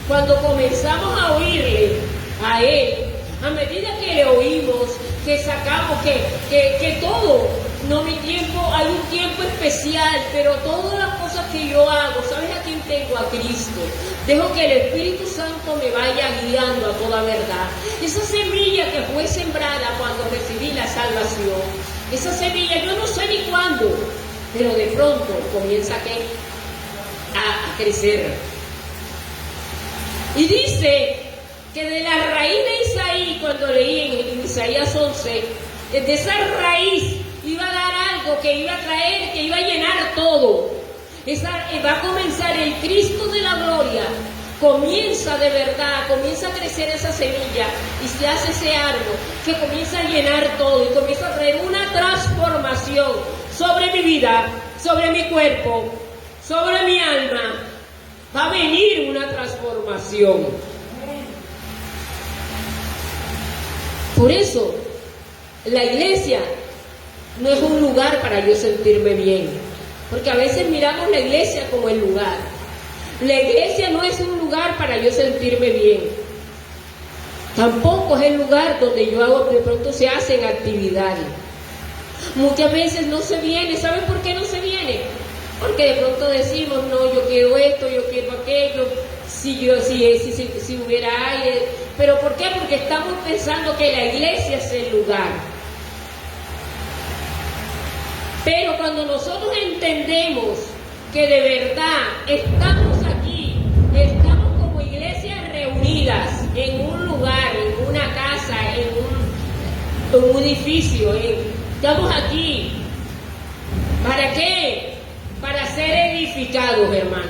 cuando comenzamos a oírle a Él, a medida que le oímos, que sacamos, que todo, no mi tiempo, hay un tiempo especial, pero todas las cosas que yo hago, ¿sabes a quién tengo? A Cristo. Dejo que el Espíritu Santo me vaya guiando a toda verdad. Esa semilla que fue sembrada cuando recibí la salvación, esa semilla yo no sé ni cuándo, pero de pronto comienza a crecer. Y dice que de la raíz de Isaí, cuando leí en Isaías 11, de esa raíz iba a dar algo que iba a traer, que iba a llenar todo. Va a comenzar el Cristo de la gloria. Comienza de verdad, comienza a crecer esa semilla y se hace ese árbol que comienza a llenar todo y comienza a traer una transformación sobre mi vida, sobre mi cuerpo, sobre mi alma. Va a venir una transformación. Por eso, la iglesia no es un lugar para yo sentirme bien, porque a veces miramos la iglesia como el lugar. La iglesia no es un lugar para yo sentirme bien. Tampoco es el lugar donde yo hago, de pronto se hacen actividades. Muchas veces no se viene. ¿Saben por qué no se viene? Porque de pronto decimos, no, yo quiero esto, yo quiero aquello, si hubiera aire. ¿Pero por qué? Porque estamos pensando que la iglesia es el lugar. Pero cuando nosotros entendemos que de verdad estamos aquí, estamos como iglesias reunidas en un lugar, en una casa, en un edificio, estamos aquí. ¿Para qué? Para ser edificados, hermanos.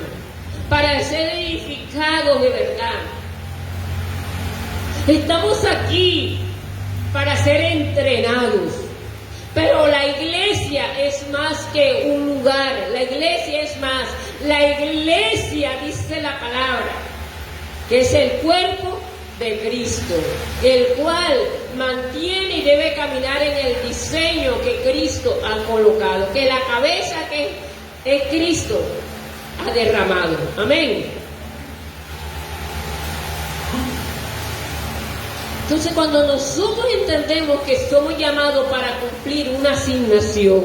Para ser edificados de verdad. Estamos aquí para ser entrenados. Pero la iglesia es más que un lugar. La iglesia es más. La iglesia, dice la palabra, que es el cuerpo de Cristo, el cual mantiene y debe caminar en el diseño que Cristo ha colocado, que la cabeza que es Cristo ha derramado. Amén. Entonces, cuando nosotros entendemos que somos llamados para cumplir una asignación,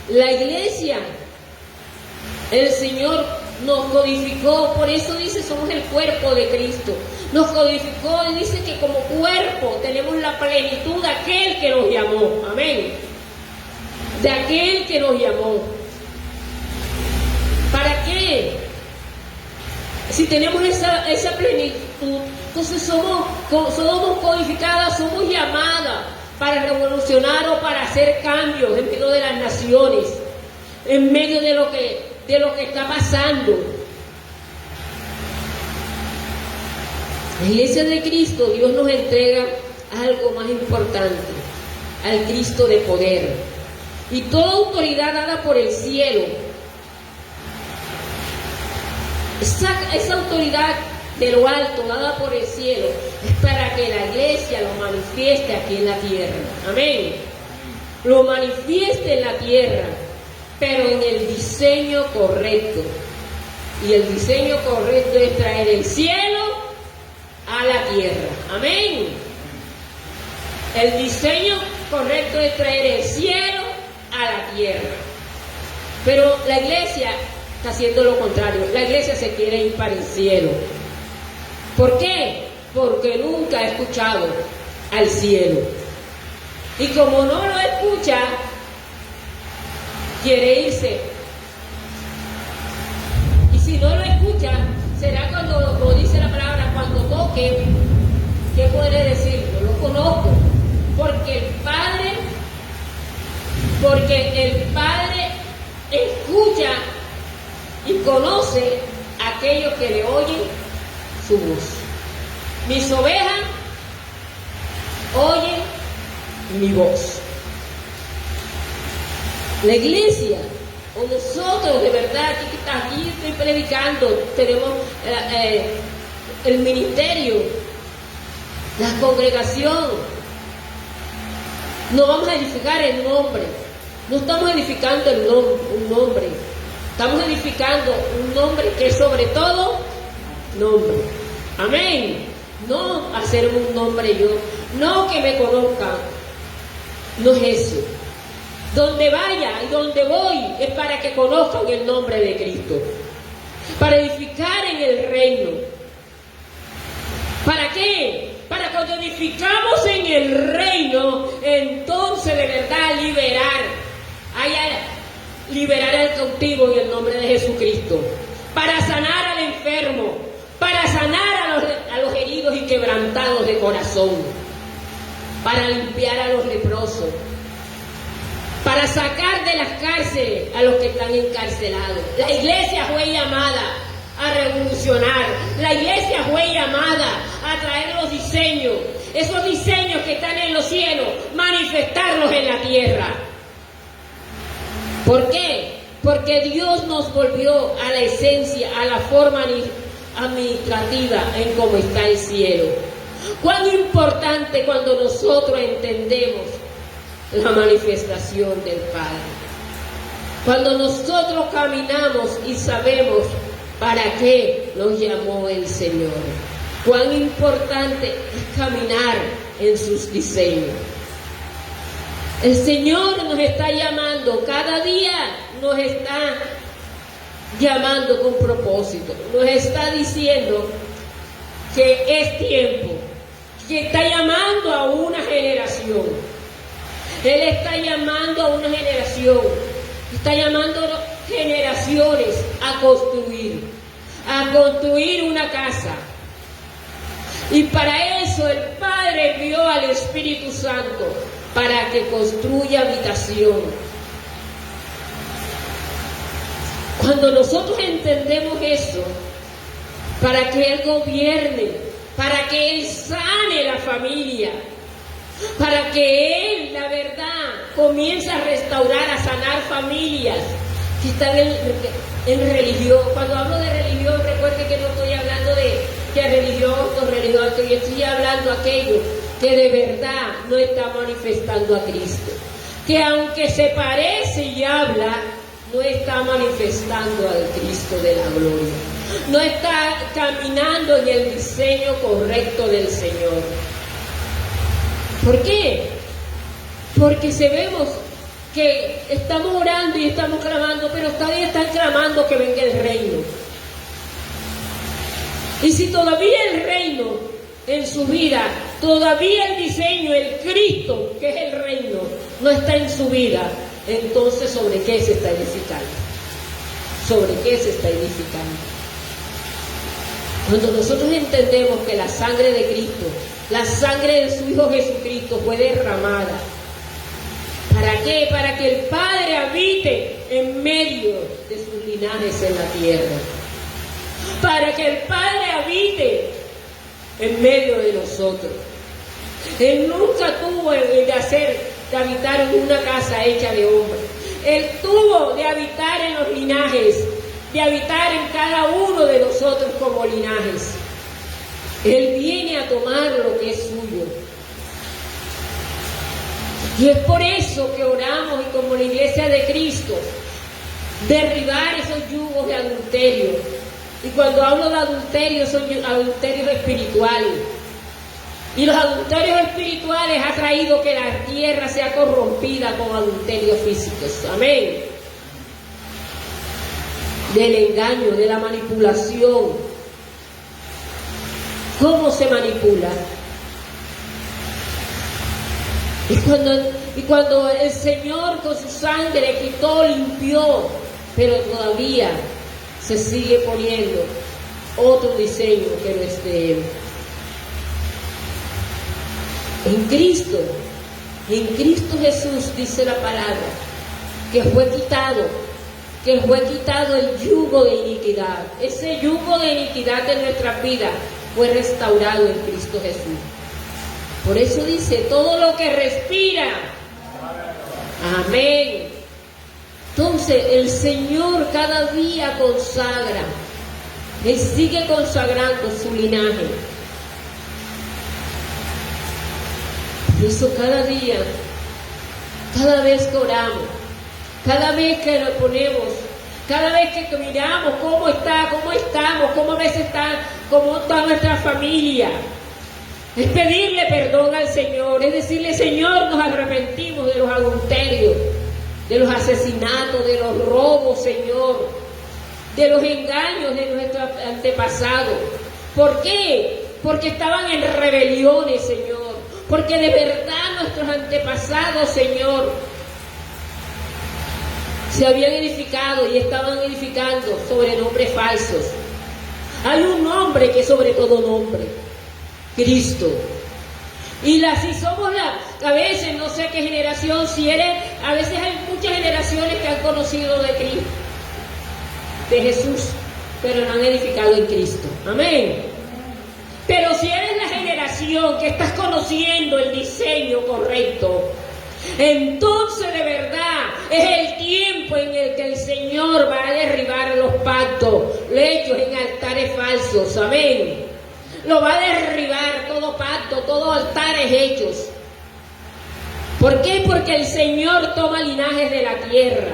la iglesia, el Señor nos codificó, por eso dice, somos el cuerpo de Cristo. Nos codificó y dice que como cuerpo tenemos la plenitud de aquel que nos llamó. Amén. De aquel que nos llamó. ¿Para qué? Si tenemos esa plenitud, entonces somos codificadas, somos llamadas para revolucionar o para hacer cambios en medio de las naciones, en medio de lo que está pasando. La iglesia de Cristo, Dios nos entrega algo más importante, al Cristo de poder. Y toda autoridad dada por el cielo, esa autoridad de lo alto, dada por el cielo, es para que la iglesia lo manifieste aquí en la tierra. Amén. Lo manifieste en la tierra, pero en el diseño correcto. Y el diseño correcto es traer el cielo a la tierra. Amén. El diseño correcto es traer el cielo a la tierra. Pero la iglesia está haciendo lo contrario. La iglesia se quiere ir para el cielo. ¿Por qué? Porque nunca ha escuchado al cielo. Y como no lo escucha, quiere irse. Y si no lo escucha, será cuando, como dice la palabra, cuando toque, ¿qué puede decir? Yo lo conozco. Porque el Padre escucha y conoce a aquellos que le oyen su voz. Mis ovejas oyen mi voz. La iglesia, o nosotros de verdad, aquí estoy predicando, tenemos el ministerio, la congregación. No vamos a edificar el nombre, no estamos edificando un nombre, estamos edificando un nombre que es sobre todo nombre. Amén. No hacer un nombre yo, no que me conozcan, no es eso. Donde vaya y donde voy es para que conozcan el nombre de Cristo, para edificar en el reino. ¿Para qué? Para cuando edificamos en el reino, entonces de verdad liberar al cautivo en el nombre de Jesucristo, para sanar al enfermo, para sanar a los heridos y quebrantados de corazón, para limpiar a los leprosos, para sacar de las cárceles a los que están encarcelados. La iglesia fue llamada a revolucionar. La iglesia fue llamada a traer los diseños, esos diseños que están en los cielos, manifestarlos en la tierra. ¿Por qué? Porque Dios nos volvió a la esencia, a la forma administrativa en cómo está el cielo. Cuán importante cuando nosotros entendemos la manifestación del Padre. Cuando nosotros caminamos y sabemos para qué nos llamó el Señor. Cuán importante es caminar en sus diseños. El Señor nos está llamando, cada día nos está llamando con propósito, nos está diciendo que es tiempo, que está llamando a una generación. Él está llamando a una generación, está llamando a generaciones a construir una casa. Y para eso el Padre envió al Espíritu Santo, para que construya habitación. Cuando nosotros entendemos eso, para que Él gobierne, para que Él sane la familia, para que Él, la verdad, comience a restaurar, a sanar familias que están en religión. Cuando hablo de religión, recuerde que no estoy hablando de que religión o religioso, yo estoy hablando de aquello que de verdad no está manifestando a Cristo, que aunque se parece y habla, no está manifestando al Cristo de la gloria, no está caminando en el diseño correcto del Señor. ¿Por qué? Porque vemos que estamos orando y estamos clamando, pero todavía están clamando que venga el reino. Y si todavía el reino en su vida, todavía el diseño, el Cristo, que es el reino, no está en su vida, entonces ¿sobre qué se está edificando? ¿Sobre qué se está edificando? Cuando nosotros entendemos que la sangre de Cristo, la sangre de su Hijo Jesucristo fue derramada, ¿para qué? Para que el Padre habite en medio de sus linajes en la tierra, para que el Padre habite en medio de nosotros. Él nunca tuvo de habitar en una casa hecha de hombre. Él tuvo de habitar en los linajes, de habitar en cada uno de nosotros como linajes. Él viene a tomar lo que es suyo. Y es por eso que oramos, y como la iglesia de Cristo, derribar esos yugos de adulterio. Y cuando hablo de adulterio, son adulterios espirituales. Y los adulterios espirituales ha traído que la tierra sea corrompida con adulterios físicos. Amén. Del engaño, de la manipulación. ¿Cómo se manipula? Y cuando el Señor con su sangre quitó, limpió, pero todavía se sigue poniendo otro diseño que no es de Él. En Cristo Jesús dice la palabra, que fue quitado el yugo de iniquidad. Ese yugo de iniquidad de nuestras vidas fue restaurado en Cristo Jesús. Por eso dice, todo lo que respira. Amén. Entonces el Señor cada día consagra, Él sigue consagrando su linaje. Por eso cada día, cada vez que oramos, cada vez que nos ponemos, cada vez que miramos cómo estamos, cómo a veces cómo está nuestra familia, es pedirle perdón al Señor, es decirle, Señor, nos arrepentimos de los adulterios, de los asesinatos, de los robos, Señor, de los engaños de nuestros antepasados. ¿Por qué? Porque estaban en rebeliones, Señor. Porque de verdad nuestros antepasados, Señor, se habían edificado y estaban edificando sobre nombres falsos. Hay un nombre que es sobre todo nombre, Cristo. Y si somos a veces, no sé qué generación, a veces hay muchas generaciones que han conocido de Cristo, de Jesús, pero no han edificado en Cristo. Amén. Pero si eres la generación que estás conociendo el diseño correcto, entonces de verdad es el tiempo en el que el Señor va a derribar los pactos hechos en altares falsos. Amén. Lo va a derribar todo pacto, todos altares hechos. ¿Por qué? Porque el Señor toma linajes de la tierra.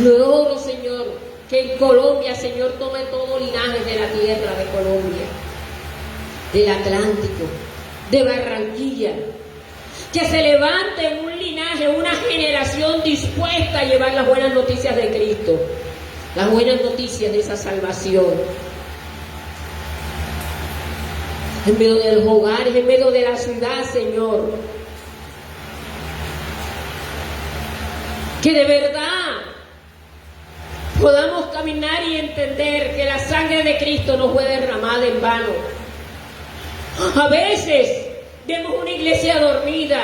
Lo oro, Señor, que en Colombia, Señor, tome todo linaje de la tierra de Colombia, del Atlántico, de Barranquilla. Que se levante un linaje, una generación dispuesta a llevar las buenas noticias de Cristo, las buenas noticias de esa salvación. En medio de los hogares, en medio de la ciudad, Señor. Que de verdad podamos caminar y entender que la sangre de Cristo no fue derramada en vano. A veces vemos una iglesia dormida,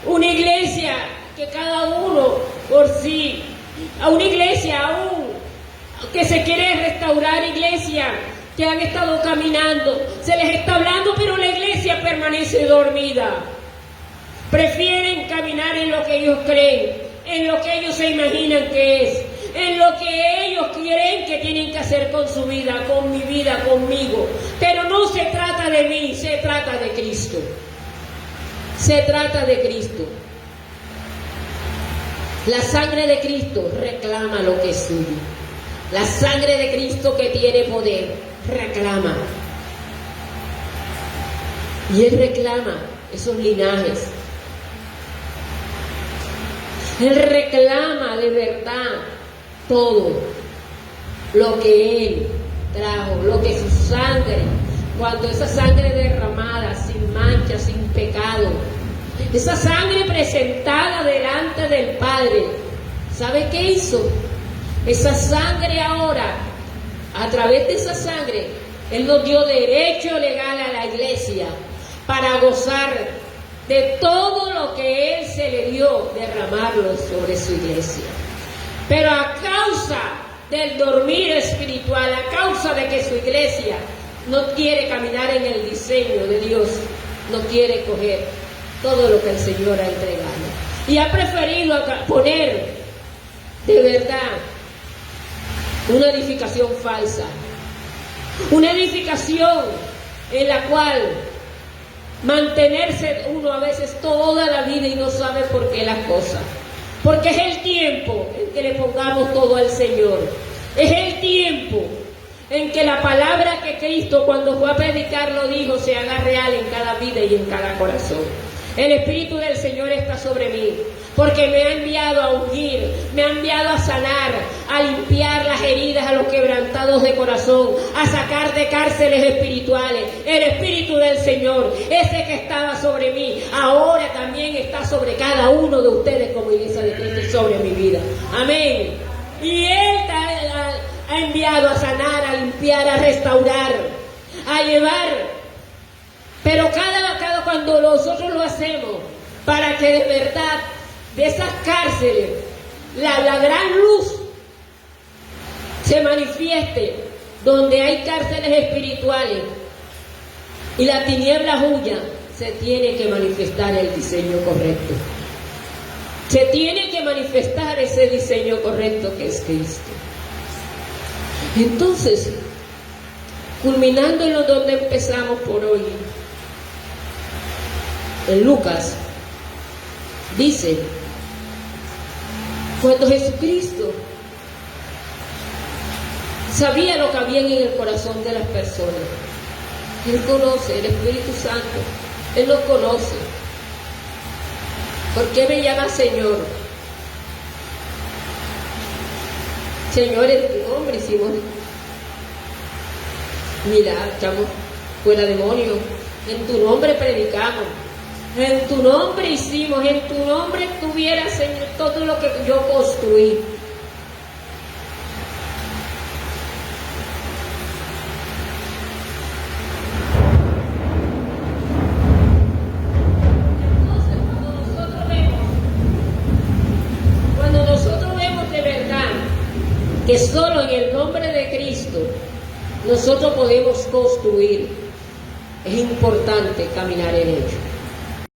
una iglesia que cada uno por sí, a una iglesia aún que se quiere restaurar, iglesia que han estado caminando, se les está hablando, pero la iglesia permanece dormida. Prefieren caminar en lo que ellos creen, en lo que ellos se imaginan que es, en lo que ellos creen que tienen que hacer con su vida, con mi vida, conmigo. Pero no se trata de mí, se trata de Cristo. Se trata de Cristo. La sangre de Cristo reclama lo que es suyo. La sangre de Cristo que tiene poder reclama. Y Él reclama esos linajes. Él reclama de verdad todo lo que Él trajo, lo que su sangre, cuando esa sangre derramada, sin mancha, sin pecado, esa sangre presentada delante del Padre, ¿sabe qué hizo? Esa sangre ahora, a través de esa sangre, Él nos dio derecho legal a la iglesia para gozar de todo lo que Él se le dio, derramarlo sobre su iglesia. Pero a causa del dormir espiritual, a causa de que su iglesia no quiere caminar en el diseño de Dios, no quiere coger todo lo que el Señor ha entregado. Y ha preferido poner de verdad una edificación falsa, una edificación en la cual mantenerse uno a veces toda la vida y no sabe por qué las cosas. Porque es el tiempo en que le pongamos todo al Señor. Es el tiempo en que la palabra que Cristo cuando fue a predicar lo dijo se haga real en cada vida y en cada corazón. El Espíritu del Señor está sobre mí, porque me ha enviado a ungir, me ha enviado a sanar, a limpiar las heridas a los quebrantados de corazón, a sacar de cárceles espirituales. El Espíritu del Señor, ese que estaba sobre mí, ahora también está sobre cada uno de ustedes como iglesia de Cristo y sobre mi vida. Amén. Y Él ha enviado a sanar, a limpiar, a restaurar, a llevar. Pero cada cuando nosotros lo hacemos, para que de verdad de esas cárceles la gran luz se manifieste, donde hay cárceles espirituales y la tiniebla huya, se tiene que manifestar el diseño correcto. Se tiene que manifestar ese diseño correcto que es Cristo. Entonces, culminando en donde empezamos por hoy, en Lucas, dice, cuando Jesucristo sabía lo que había en el corazón de las personas, Él conoce, el Espíritu Santo, Él lo conoce. ¿Por qué me llama Señor? Señor, en tu nombre hicimos milagros, echamos fuera demonios, en tu nombre predicamos. En tu nombre hicimos, en tu nombre tuviera, Señor, todo lo que yo construí. Entonces, cuando nosotros vemos de verdad que solo en el nombre de Cristo nosotros podemos construir, es importante caminar en ello.